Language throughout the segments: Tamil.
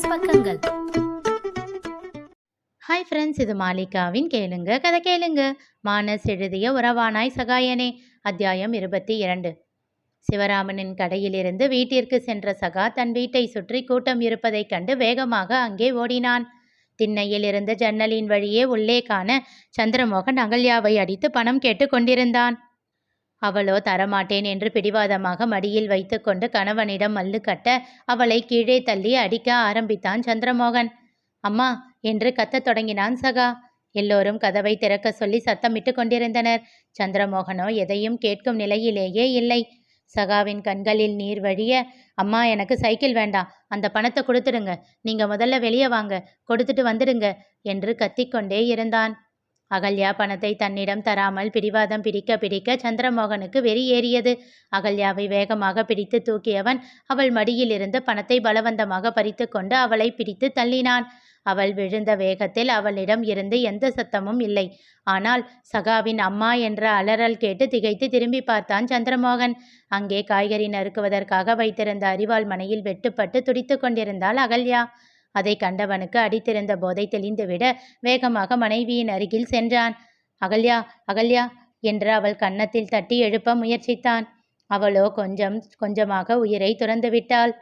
மானஸ் பக்கங்கள். ஹாய் ஃப்ரெண்ட்ஸ், இது மாலிகாவின் கேளுங்க கதை கேளுங்க. மானஸ் எழுதிய உறவானாய் சகாயனே. அத்தியாயம் 22. சிவராமனின் கடையிலிருந்து வீட்டிற்கு சென்ற சகா தன் வீட்டை சுற்றி கூட்டம் இருப்பதைக் கண்டு வேகமாக அங்கே ஓடினான். திண்ணையில் இருந்த ஜன்னலின் வழியே உள்ளே காண சந்திரமோகன் அகல்யாவை அடித்து பணம் கேட்டு கொண்டிருந்தான். அவளோ தரமாட்டேன் என்று பிடிவாதமாக மடியில் வைத்து கொண்டு கணவனிடம் மல்லு கட்ட அவளை கீழே தள்ளி அடிக்க ஆரம்பித்தான் சந்திரமோகன். அம்மா என்று கத்தத் தொடங்கினான் சகா. எல்லோரும் கதவை திறக்க சொல்லி சத்தமிட்டு கொண்டிருந்தனர். சந்திரமோகனோ எதையும் கேட்கும் நிலையிலேயே இல்லை. சகாவின் கண்களில் நீர் வழிய, அம்மா எனக்கு சைக்கிள் வேண்டாம், அந்த பணத்தை கொடுத்துடுங்க, நீங்க முதல்ல வெளியே வாங்க, கொடுத்துட்டு வந்துடுங்க என்று கத்திக்கொண்டே இருந்தான். அகல்யா பணத்தை தன்னிடம் தராமல் பிடிவாதம் பிடிக்க சந்திரமோகனுக்கு வெறி ஏறியது. அகல்யாவை வேகமாக பிடித்து தூக்கியவன் அவள் மடியில் இருந்து பணத்தை பலவந்தமாக பறித்து கொண்டு அவளை பிடித்து தள்ளினான். அவள் விழுந்த வேகத்தில் அவளிடம் இருந்து எந்த சத்தமும் இல்லை. ஆனால் சகாவின் அம்மா என்ற அலறல் கேட்டு திகைத்து திரும்பி பார்த்தான் சந்திரமோகன். அங்கே காய்கறி நறுக்குவதற்காக வைத்திருந்த அரிவாள் மனையில் வெட்டுப்பட்டு துடித்து கொண்டிருந்தாள் அகல்யா. அதை கண்டவனுக்கு அடித்திருந்த போதை தெளிந்துவிட வேகமாக மனைவியின் அருகில் சென்றான். அகல்யா, அகல்யா என்று அவள் கன்னத்தில் தட்டி எழுப்ப முயற்சித்தான். அவளோ கொஞ்சம் கொஞ்சமாக உயிரை துறந்துவிட்டாள்.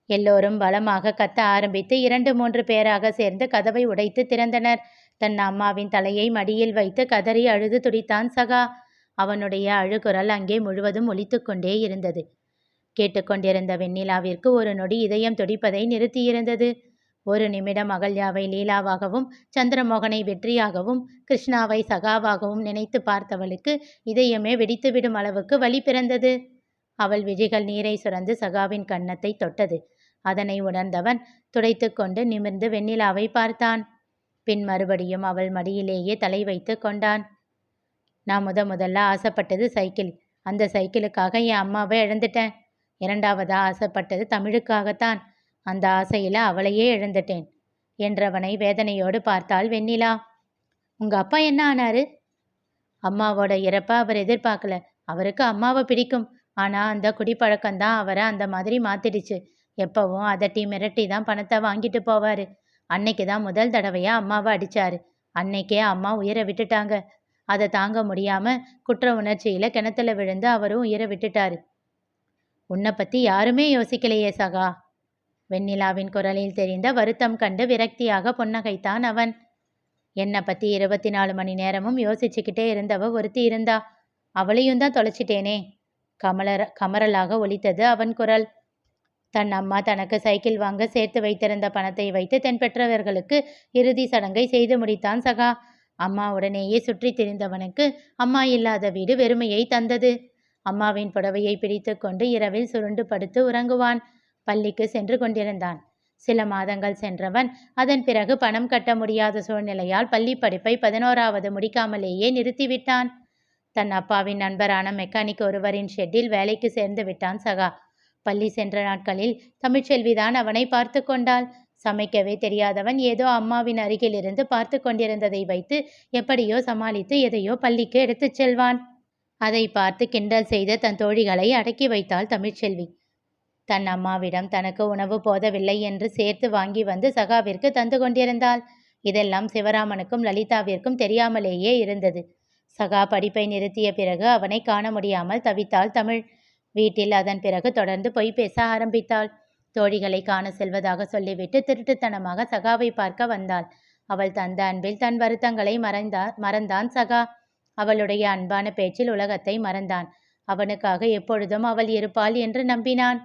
எல்லோரும் பலமாக கத்த ஆரம்பித்து 2-3 பேராக சேர்ந்து கதவை உடைத்து திறந்தனர். தன் அம்மாவின் தலையை மடியில் வைத்து கதறி அழுது துடித்தான் சகா. அவனுடைய அழுகுரல் அங்கே முழுவதும் ஒலித்து கொண்டே இருந்தது. கேட்டுக்கொண்டிருந்த வெண்ணிலாவிற்கு ஒரு நொடி இதயம் துடிப்பதை நிறுத்தியிருந்தது. ஒரு நிமிடம் அகல்யாவை லீலாவாகவும் சந்திரமோகனை வெற்றியாகவும் கிருஷ்ணாவை சகாவாகவும் நினைத்து பார்த்தவளுக்கு இதயமே வெடித்துவிடும் அளவுக்கு வலி பிறந்தது. அவள் விழிகள் நீரை சுரந்து சகாவின் கன்னத்தை தொட்டது. அதனை உணர்ந்தவன் துடைத்து கொண்டு நிமிர்ந்து வெண்ணிலாவை பார்த்தான். பின் மறுபடியும் அவள் மடியிலேயே தலை வைத்து கொண்டான். நான் முதல்ல ஆசைப்பட்டது சைக்கிள். அந்த சைக்கிளுக்காக என் அம்மாவை இழந்துட்டேன். இரண்டாவதா ஆசைப்பட்டது தமிழுக்காகத்தான். அந்த ஆசையில அவளையே இழந்துட்டேன் என்றவனை வேதனையோடு பார்த்தாள் வெண்ணிலா. உங்க அப்பா என்ன ஆனாரு? அம்மாவோட இறப்ப அவர் எதிர்பார்க்கல. அவருக்கு அம்மாவை பிடிக்கும். ஆனா அந்த குடிப்பழக்கம்தான் அவரை அந்த மாதிரி மாத்திடுச்சு. எப்பவும் அதட்டி மிரட்டி தான் பணத்தை வாங்கிட்டு போவாரு. அன்னைக்கு தான் முதல் தடவையா அம்மாவை அடிச்சாரு. அன்னைக்கே அம்மா உயிரை விட்டுட்டாங்க. அதை தாங்க முடியாம குற்ற உணர்ச்சியில கிணத்துல விழுந்து அவரும் உயிரை விட்டுட்டாரு. உன்னை பத்தி யாருமே யோசிக்கலையே சகா. வெண்ணிலாவின் குரலில் தெரிந்த வருத்தம் கண்டு விரக்தியாக புன்னகைத்தான் அவன். என்னை பத்தி 24 மணி நேரமும் யோசிச்சுக்கிட்டே இருந்தவ ஒருத்தி இருந்தா. அவளையும் தான் தொலைச்சிட்டேனே. கமரலாக ஒலித்தது அவன் குரல். தன் அம்மா தனக்கு சைக்கிள் வாங்க சேர்த்து வைத்திருந்த பணத்தை வைத்து தென் பெற்றவர்களுக்கு இறுதி சடங்கை செய்து முடித்தான் சகா. அம்மா உடனேயே சுற்றி திரிந்தவனுக்கு அம்மா இல்லாத வீடு வெறுமையை தந்தது. அம்மாவின் புடவையை பிடித்து கொண்டு இரவில் சுருண்டு படுத்து உறங்குவான். பள்ளிக்கு சென்று கொண்டிருந்தான். சில மாதங்கள் சென்றவன் அதன் பிறகு பணம் கட்ட முடியாத சூழ்நிலையால் பள்ளி படிப்பை 11வது முடிக்காமலேயே நிறுத்திவிட்டான். தன் அப்பாவின் நண்பரான மெக்கானிக் ஒருவரின் ஷெட்டில் வேலைக்கு சேர்ந்து விட்டான் சகா. பள்ளி சென்ற நாட்களில் தமிழ்ச்செல்விதான் அவனை பார்த்து கொண்டாள். சமைக்கவே தெரியாதவன் ஏதோ அம்மாவின் அருகில் இருந்து பார்த்து கொண்டிருந்ததை வைத்து எப்படியோ சமாளித்து எதையோ பள்ளிக்கு எடுத்துச் செல்வான். அதை பார்த்து கிண்டல் செய்த தன் தோழிகளை அடக்கி வைத்தாள் தமிழ்ச்செல்வி. தன் அம்மாவிடம் தனக்கு உணவு போதவில்லை என்று சேர்த்து வாங்கி வந்து சகாவிற்கு தந்து கொண்டிருந்தாள். இதெல்லாம் சிவராமனுக்கும் லலிதாவிற்கும் தெரியாமலேயே இருந்தது. சகா படிப்பை நிறுத்திய பிறகு அவனை காண முடியாமல் தவித்தாள் தமிழ். வீட்டில் அதன் பிறகு தொடர்ந்து பொய் பேச ஆரம்பித்தாள். தோழிகளை காண செல்வதாக சொல்லிவிட்டு திருட்டுத்தனமாக சகாவை பார்க்க வந்தாள். அவள் தந்த அன்பில் தன் வருத்தங்களை மறந்தான் சகா. அவளுடைய அன்பான பேச்சில் உலகத்தை மறந்தான். அவனுக்காக எப்பொழுதும் அவள் இருப்பாள் என்று நம்பினான்.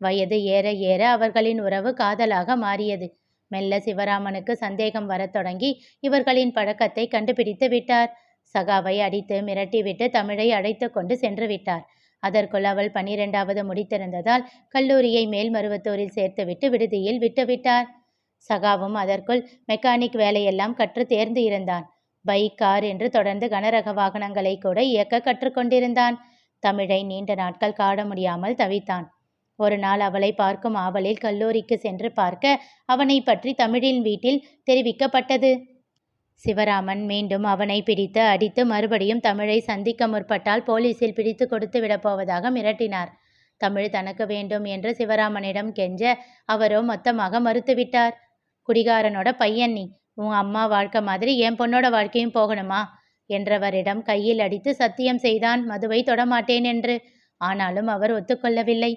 வயது ஏற ஏற அவர்களின் உறவு காதலாக மாறியது. மெல்ல சிவராமனுக்கு சந்தேகம் வரத் தொடங்கி இவர்களின் பழக்கத்தை கண்டுபிடித்து விட்டார். சகாவை அடித்து மிரட்டிவிட்டு தமிழை அழைத்து கொண்டு சென்று விட்டார். அதற்குள் அவள் 12வது முடித்திருந்ததால் கல்லூரியை மேல்மருவத்தூரில் சேர்த்துவிட்டு விடுதியில் விட்டுவிட்டார். சகாவும் அதற்குள் மெக்கானிக் வேலையெல்லாம் கற்று தேர்ந்து இருந்தான். பைக், கார் என்று தொடர்ந்து கனரக வாகனங்களை கூட இயக்க கற்றுக்கொண்டிருந்தான். தமிழை நீண்ட நாட்கள் காண முடியாமல் தவித்தான். ஒரு நாள் அவளை பார்க்கும் ஆவலில் கல்லூரிக்கு சென்று பார்க்க அவனை பற்றி தமிழின் வீட்டில் தெரிவிக்கப்பட்டது. சிவராமன் மீண்டும் அவனை பிடித்து அடித்து மறுபடியும் தமிழை சந்திக்க முற்பட்டால் போலீசில் பிடித்து கொடுத்து விடப்போவதாக மிரட்டினார். தமிழ் தனக்கு வேண்டும் என்று சிவராமனிடம் கெஞ்ச அவரோ மொத்தமாக மறுத்துவிட்டார். குடிகாரனோட பையன் நீ, உன் அம்மா வாழ்க்கை மாதிரி என் பொண்ணோட வாழ்க்கையும் போகணுமா என்றவரிடம் கையில் அடித்து சத்தியம் செய்தான் மதுவை தொடமாட்டேன் என்று. ஆனாலும் அவர் ஒத்துக்கொள்ளவில்லை.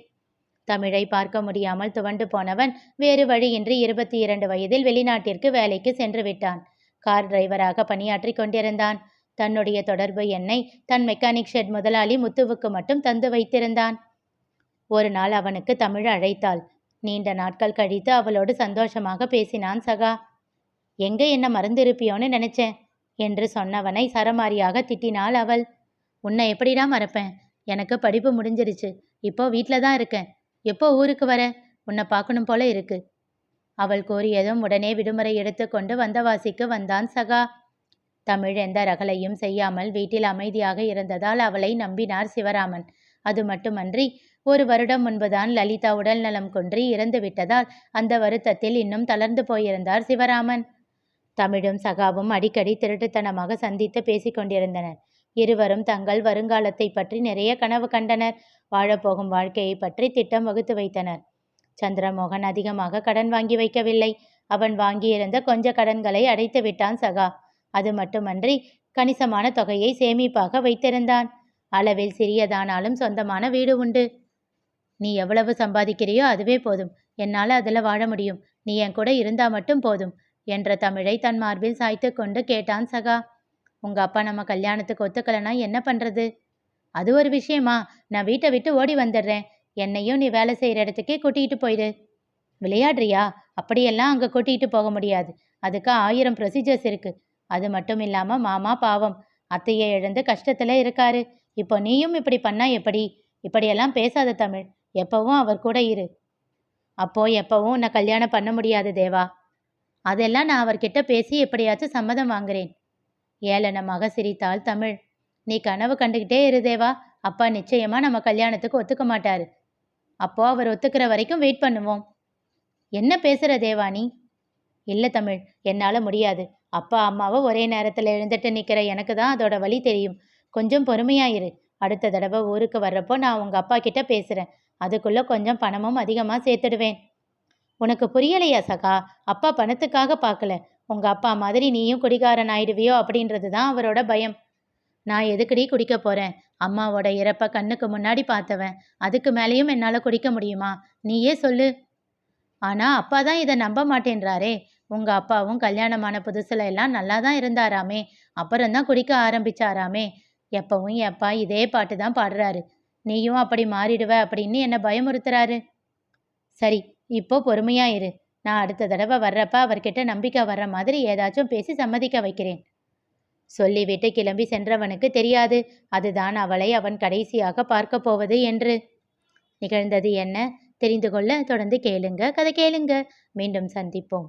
தமிழை பார்க்க முடியாமல் துவண்டு போனவன் வேறு வழியின்றி 22 வயதில் வெளிநாட்டிற்கு வேலைக்கு சென்று விட்டான். கார் டிரைவராக பணியாற்றி கொண்டிருந்தான். தன்னுடைய தொடர்பு எண்ணை தன் மெக்கானிக் ஷெட் முதலாளி முத்துவுக்கு மட்டும் தந்து வைத்திருந்தான். ஒரு நாள் அவனுக்கு தமிழ் அழைத்தாள். நீண்ட நாட்கள் கழித்து அவளோடு சந்தோஷமாக பேசினான் சகா. எங்க என்ன மறந்திருப்பியோன்னு நினைச்சேன் என்று சொன்னவனை சரமாரியாக திட்டினாள் அவள். உன்னை எப்படிடா மறப்பேன்? எனக்கு படிப்பு முடிஞ்சிருச்சு. இப்போ வீட்டில் தான் இருக்கேன். எப்போ ஊருக்கு வர? உன்னை பார்க்கணும் போல இருக்கு. அவள் கூறியதும் உடனே விடுமுறை எடுத்துக்கொண்டு வந்தவாசிக்கு வந்தான் சகா. தமிழ் எந்த ரகலையும் செய்யாமல் வீட்டில் அமைதியாக இருந்ததால் அவளை நம்பினார் சிவராமன். அது மட்டுமன்றி 1 வருடம் முன்புதான் லலிதா உடல் நலம் குன்றி இறந்து விட்டதால் அந்த வருத்தத்தில் இன்னும் தளர்ந்து போயிருந்தார் சிவராமன். தமிழும் சகாவும் அடிக்கடி திருட்டுத்தனமாக சந்தித்து பேசிக்கொண்டிருந்தனர். இருவரும் தங்கள் வருங்காலத்தை பற்றி நிறைய கனவு கண்டனர். வாழப்போகும் வாழ்க்கையை பற்றி திட்டம் வகுத்து வைத்தனர். சந்திரமோகன் அதிகமாக கடன் வாங்கி வைக்கவில்லை. அவன் வாங்கியிருந்த கொஞ்ச கடன்களை அடைத்து விட்டான் சகா. அது மட்டுமன்றி கணிசமான தொகையை சேமிப்பாக வைத்திருந்தான். அளவில் சிறியதானாலும் சொந்தமான வீடு உண்டு. நீ எவ்வளவு சம்பாதிக்கிறியோ அதுவே போதும். என்னால் அதில் வாழ முடியும். நீ என் கூட இருந்தா மட்டும் போதும் என்ற தமிழை தன் மார்பில் சாய்த்து கொண்டு கேட்டான் சகா. உங்க அப்பா நம்ம கல்யாணத்துக்கு ஒத்துக்கலைன்னா என்ன பண்றது? அது ஒரு விஷயமா? நான் வீட்டை விட்டு ஓடி வந்துடுறேன். என்னையும் நீ வேலை செய்கிற இடத்துக்கே கூட்டிகிட்டு போயிடு. விளையாடுறியா? அப்படியெல்லாம் அங்கே கூட்டிகிட்டு போக முடியாது. அதுக்கு 1000 ப்ரொசீஜர்ஸ் இருக்கு. அது மட்டும் இல்லாமல் மாமா பாவம், அத்தையை இழந்து கஷ்டத்தில் இருக்காரு. இப்போ நீயும் இப்படி பண்ணா எப்படி? இப்படியெல்லாம் பேசாத தமிழ். எப்பவும் அவர் கூட இரு. அப்போ எப்பவும் உன்னை கல்யாணம் பண்ண முடியாது தேவா. அதெல்லாம் நான் அவர்கிட்ட பேசி எப்படியாச்சும் சம்மதம் வாங்குறேன். ஏளனமாக சிரித்தாள் தமிழ். நீ கனவு கண்டுகிட்டே இரு தேவா. அப்பா நிச்சயமா நம்ம கல்யாணத்துக்கு ஒத்துக்க மாட்டாரு. அப்போ அவர் ஒத்துக்கிற வரைக்கும் வெயிட் பண்ணுவோம். என்ன பேசுற தேவா நீ? இல்லை தமிழ், என்னால் முடியாது. அப்பா அம்மாவை ஒரே நேரத்தில் எழுந்துட்டு நிற்கிற எனக்கு தான் அதோட வழி தெரியும். கொஞ்சம் பொறுமையாயிரு. அடுத்த தடவை ஊருக்கு வர்றப்போ நான் உங்கள் அப்பா கிட்ட பேசுகிறேன். அதுக்குள்ளே கொஞ்சம் பணமும் அதிகமாக சேர்த்துடுவேன். உனக்கு புரியலையா சகா? அப்பா பணத்துக்காக பார்க்கல. உங்கள் அப்பா மாதிரி நீயும் குடிகாரன் ஆயிடுவியோ அப்படின்றது தான் அவரோட பயம். நான் எதுக்கடி குடிக்க போகிறேன்? அம்மாவோட இறப்பை கண்ணுக்கு முன்னாடி பார்த்தவன். அதுக்கு மேலேயும் என்னால் குடிக்க முடியுமா? நீயே சொல்லு. ஆனால் அப்பா தான் இதை நம்ப மாட்டேன்றாரே. உங்கள் அப்பாவும் கல்யாணமான புதுசுல எல்லாம் நல்லா தான் இருந்தாராமே. அப்புறம்தான் குடிக்க ஆரம்பிச்சாராமே. எப்பவும் என் அப்பா இதே பாட்டு தான் பாடுறாரு. நீயும் அப்படி மாறிடுவ அப்படின்னு என்னை பயமுறுத்துறாரு. சரி, இப்போ பொறுமையா இரு. நான் அடுத்த தடவை வர்றப்ப அவர்கிட்ட நம்பிக்கை வர்ற மாதிரி ஏதாச்சும் பேசி சம்மதிக்க வைக்கிறேன். சொல்லிவிட்டு கிளம்பி சென்றவனுக்கு தெரியாது அதுதான் அவளை அவன் கடைசியாக பார்க்க போவது என்று. நிகழ்ந்தது என்ன தெரிந்து கொள்ள தொடர்ந்து கேளுங்க. கதை கேளுங்க. மீண்டும் சந்திப்போம்.